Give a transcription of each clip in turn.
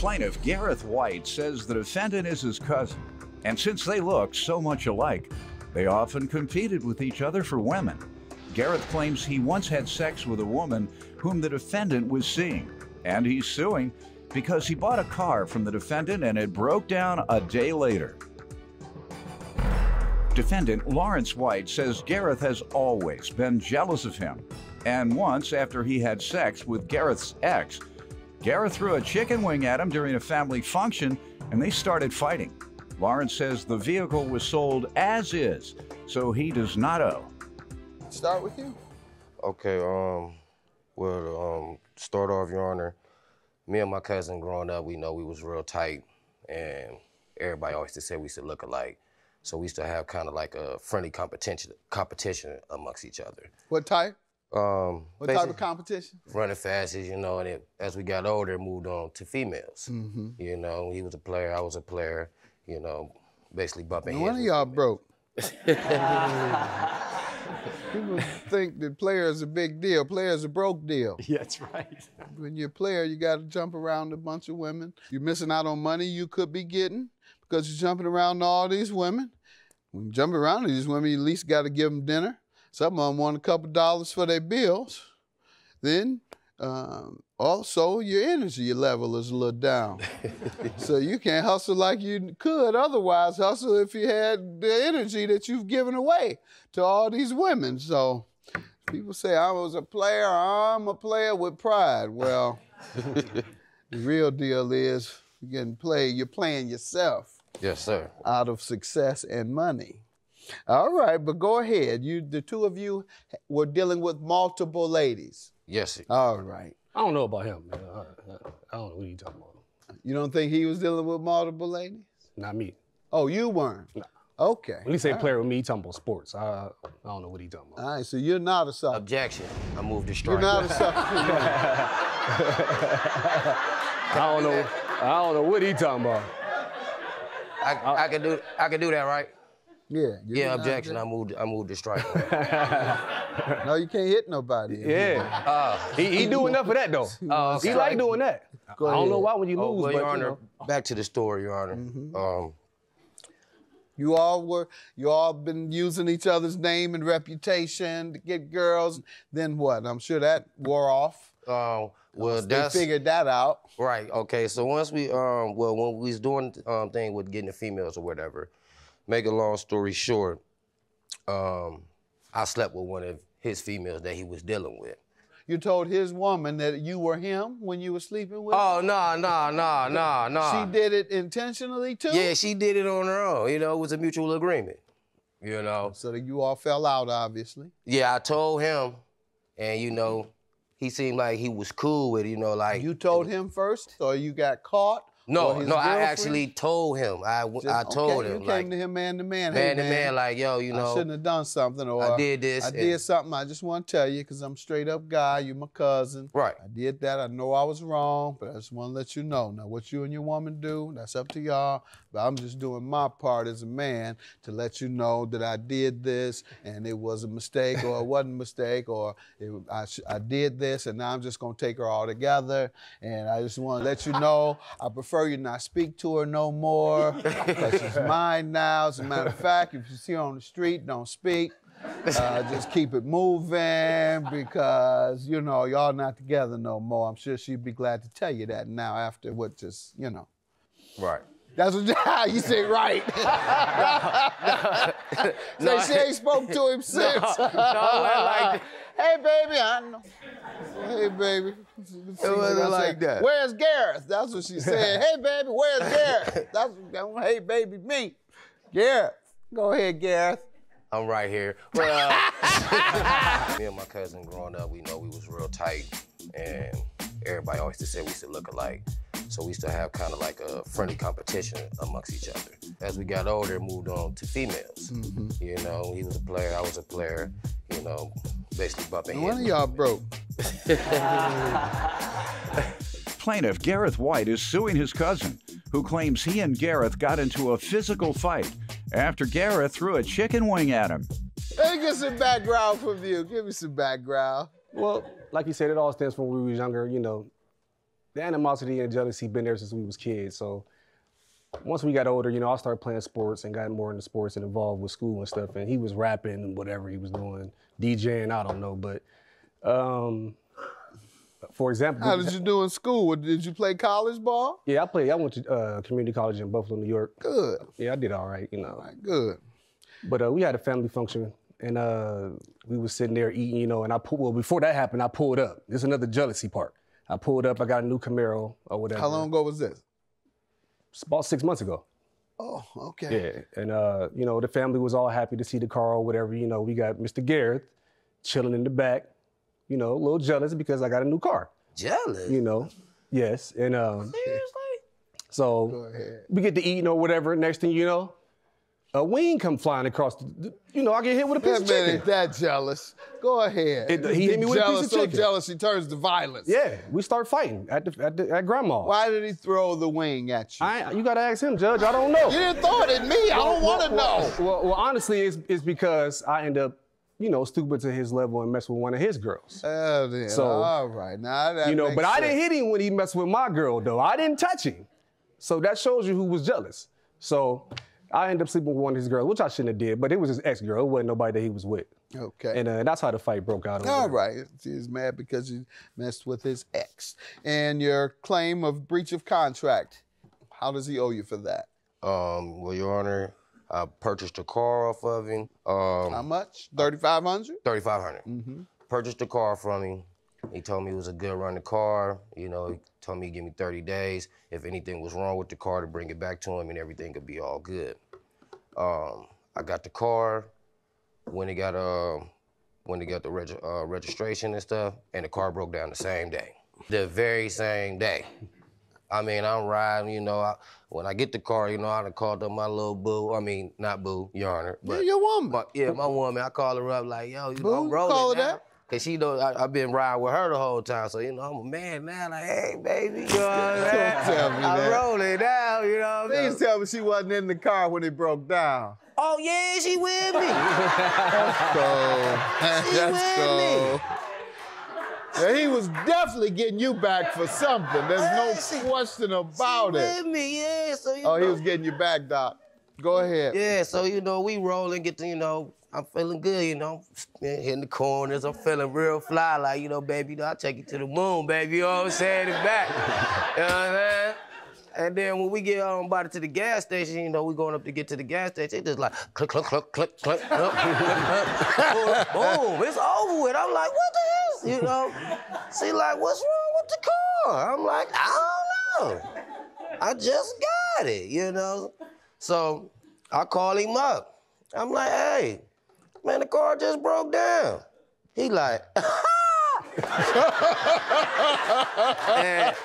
Plaintiff Gareth White says the defendant is his cousin, and since they look so much alike, they often competed with each other for women. Gareth claims he once had sex with a woman whom the defendant was seeing, and he's suing because he bought a car from the defendant and it broke down a day later. Defendant Lawrence White says Gareth has always been jealous of him, and once after he had sex with Gareth's ex, Gareth threw a chicken wing at him during a family function and they started fighting. Lawrence says the vehicle was sold as is, so he does not owe. Start with you. Okay, start off, Your Honor. Me and my cousin growing up, we know we was real tight, and everybody always said we should look alike. So we used to have kind of like a friendly competition amongst each other. What type? What type of competition? Running fast, you know, and as we got older, it moved on to females. Mm-hmm. You know, he was a player, I was a player, you know, basically bumping heads. One of y'all broke. People think that players a big deal. Players a broke deal. Yeah, that's right. When you're a player, you got to jump around a bunch of women. You're missing out on money you could be getting because you're jumping around all these women. When you jump around these women, you at least got to give them dinner. Some of them want a couple dollars for their bills. Then also your energy level is a little down. So you can't hustle like you could otherwise hustle if you had the energy that you've given away to all these women. So people say I was a player, I'm a player with pride. Well, the real deal is you're playing yourself. Yes, sir. Out of success and money. All right, but go ahead. The two of you were dealing with multiple ladies. Yes, sir. All right. I don't know about him, man. I don't know what you talking about. You don't think he was dealing with multiple ladies? Not me. Oh, you weren't? No. Okay. When he say player with me, he talking about sports. I don't know what he talking about. All right, so you're not a sucker. Objection. I moved to strike. You're not a sucker. I don't know what he talking about. I can do that, right? Yeah. Yeah, objection. I moved to strike. No, you can't hit nobody. Yeah. He do enough of that, though. He like doing that. I don't know why when you lose, well, but Your Honor, you know. back to the story, Your Honor. Mm-hmm. You all been using each other's name and reputation to get girls. Then what? I'm sure that wore off. Well, they figured that out. Right. Okay. So once we when we was doing thing with getting the females or whatever, make a long story short, I slept with one of his females that he was dealing with. You told his woman that you were him when you were sleeping with her? Oh, no. She did it intentionally, too? Yeah, she did it on her own. You know, it was a mutual agreement, you know. So that you all fell out, obviously. Yeah, I told him, and, you know, he seemed like he was cool with it, you know, like... You told him first, or you got caught? No, I actually told him. I told him. You came to him man to man. Man to man, like, yo, you know. I shouldn't have done something, or I did this. I did something. I just want to tell you, because I'm a straight up guy. You're my cousin. Right. I did that. I know I was wrong, but I just want to let you know. Now, what you and your woman do, that's up to y'all. But I'm just doing my part as a man to let you know that I did this, and it was a mistake, or it wasn't a mistake, or I did this, and now I'm just going to take her all together. And I just want to let you know, I prefer you not speak to her no more, because she's mine now. As a matter of fact, if you see her on the street, don't speak. Just keep it moving, because, you know, y'all not together no more. I'm sure she'd be glad to tell you that now after what just, you know. Right. That's what you say, right. No, she ain't spoke to him since. Hey, baby, I know. Hey, baby. It wasn't like that. Where's Gareth? That's what she said. Hey, baby, where's Gareth? That's what, hey, baby, me. Gareth. Go ahead, Gareth. I'm right here. Well, me and my cousin growing up, we know we was real tight, and everybody always just said we should look alike. So we used to have kind of like a friendly competition amongst each other. As we got older, it moved on to females. Mm-hmm. You know, he was a player, I was a player, you know, basically bumping heads. One of y'all broke. Plaintiff Gareth White is suing his cousin, who claims he and Gareth got into a physical fight after Gareth threw a chicken wing at him. Let me get some background from you. Give me some background. Well, like you said, it all stems from when we was younger, you know. the animosity and jealousy been there since we was kids. So once we got older, I started playing sports and got more into sports and involved with school and stuff. And he was rapping and whatever he was doing, DJing, I don't know. But for example, how did you do in school? Did you play college ball? Yeah, I went to community college in Buffalo, New York. Good. Yeah, I did all right, All right, good. But we had a family function, and we was sitting there eating, and before that happened, I pulled up. There's another jealousy part. I pulled up, I got a new Camaro or whatever. How long ago was this? It's about 6 months ago. Oh, okay. Yeah, and the family was all happy to see the car or whatever. We got Mr. Gareth chilling in the back, a little jealous because I got a new car. Jealous? Yes, and Seriously? so Go ahead. we get to eating or whatever. Next thing you know, a wing come flying across. I get hit with a piece That of man chicken. ain't that jealous. Go ahead. He hit me with a piece of so chicken. jealous he turns to violence. Yeah, we start fighting at grandma's. Why did he throw the wing at you? You gotta ask him, Judge. I don't know. You didn't throw it at me. I don't want to know. Well, honestly, it's because I end up, stupid to his level and mess with one of his girls. Oh, then. So, all right. Now that makes but I sense. didn't hit him when he messed with my girl, though. I didn't touch him. So that shows you who was jealous. So I ended up sleeping with one of his girls, which I shouldn't have did, but it was his ex-girl. It wasn't nobody that he was with. Okay. And that's how the fight broke out. All right. He's mad because he messed with his ex. And your claim of breach of contract, how does he owe you for that? Well, Your Honor, I purchased a car off of him. How much? $3,500? $3,500. Mm-hmm. Purchased a car from him. He told me it was a good running car. He told me he'd give me 30 days. If anything was wrong with the car, to bring it back to him and everything could be all good. I got the car when he got the registration and stuff, and the car broke down the same day. The very same day. I mean, I'm riding, when I get the car, I done called up my little boo. I mean, not boo, Your Honor. But your woman. my woman. I call her up like, yo, Boo, I'm you rolling call her now. that? Cause she know I've been riding with her the whole time, so I'm a man now. Like, hey, baby, you know what I'm saying? Don't tell me I'm that. rolling now, you know what I'm saying? Please tell me she wasn't in the car when it broke down. Oh yeah, she with me. That's cool. Yeah, he was definitely getting you back for something. There's no question about she it. with me, yeah. So Oh, he was getting you back, Doc. Go ahead. Yeah, so we rolling, get to I'm feeling good, hitting the corners. I'm feeling real fly, like baby, I'll take you to the moon, baby. You know what I'm saying? And back. You know what I'm saying? And then when we get about it to the gas station, we going up to get to the gas station, it's just like click, click, click, click, click, click, click, click, boom, it's over with. I'm like, what the hell? She like, what's wrong with the car? I'm like, I don't know. I just got it, So I call him up. I'm like, hey, man, the car just broke down. He like, and,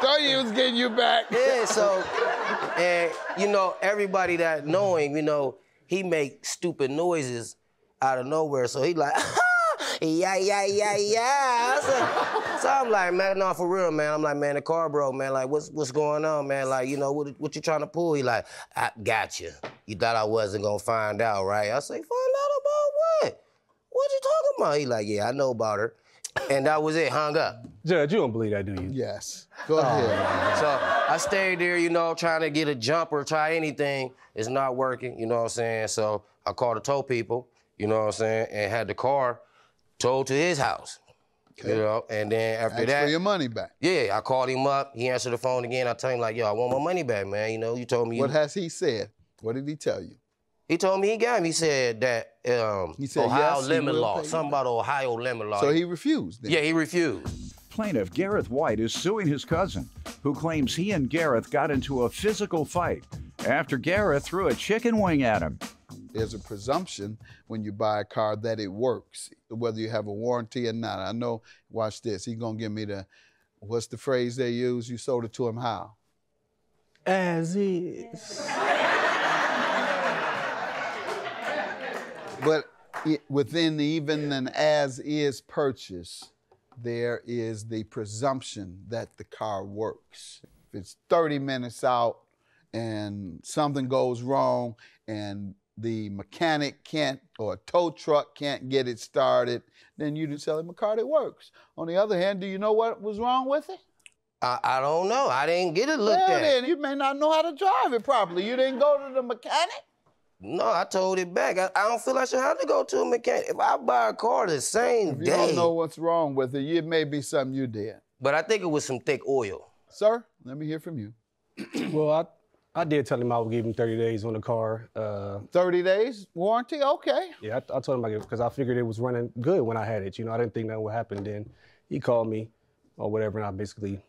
Thought he was getting you back. yeah, so, and everybody that know him, he make stupid noises out of nowhere. So he like, yeah, yeah, yeah, yeah. So I'm like, man, no, for real, man. I'm like, man, the car broke, man. Like, what's going on, man? Like, what you trying to pull? He like, I got you. You thought I wasn't gonna find out, right? I say, find out about what? What you talking about? He like, yeah, I know about her. And that was it, hung up. Judge, you don't believe that, do you? Yes. Go ahead. So I stayed there, trying to get a jumper, try anything. It's not working, you know what I'm saying? So I called the tow people, you know what I'm saying, and had the car towed to his house. Okay. And then after that, for your money back. Yeah, I called him up. He answered the phone again. I told him like, yo, I want my money back, man. You told me. What has he said? What did he tell you? He told me he got him. He said that he said, Ohio yes, limit law, something about Ohio limit law. So he refused then. Yeah, he refused. Plaintiff Gareth White is suing his cousin, who claims he and Gareth got into a physical fight after Gareth threw a chicken wing at him. There's a presumption when you buy a car that it works, whether you have a warranty or not. I know, watch this. He's going to give me what's the phrase they use? You sold it to him how? As is. But within even an as-is purchase, there is the presumption that the car works. If it's 30 minutes out and something goes wrong and the mechanic can't, or a tow truck can't get it started, then you just sell him a car that works. On the other hand, do you know what was wrong with it? I don't know. I didn't get it looked Well, at. then, you may not know how to drive it properly. You didn't go to the mechanic? No, I told it back. I don't feel I should have to go to a mechanic. If I buy a car the same If you day. don't know what's wrong with it, it may be something you did. But I think it was some thick oil. Sir, let me hear from you. Well, I did tell him I would give him 30 days on the car. 30 days warranty? Okay. Yeah, I told him I because I figured it was running good when I had it. You know, I didn't think that would happen. Then he called me or whatever, and I basically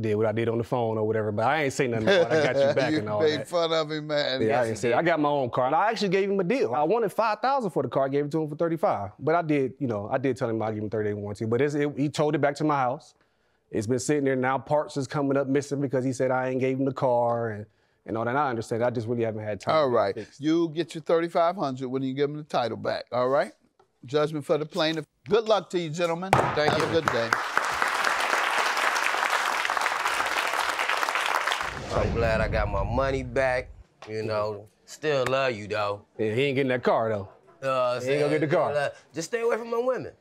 did what I did on the phone or whatever. But I ain't say nothing about I got you back and all made that. fun of him, man. Yeah, I didn't say I got my own car, and I actually gave him a deal. I wanted $5,000 for the car, I gave it to him for $35,000. But I did tell him I'd give him 30-day warranty. But he towed it back to my house. It's been sitting there now. Parts is coming up missing because he said I ain't gave him the car and all that. I understand. I just really haven't had time. All right. To get it fixed. You get your $3,500 when you give him the title back. All right. Judgment for the plaintiff. Good luck to you, gentlemen. Thank Have you. a good day. I'm glad I got my money back. You know, still love you though. Yeah, he ain't getting that car though. He ain't gonna get the car. Just stay away from my women.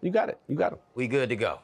You got it. You got him. We good to go.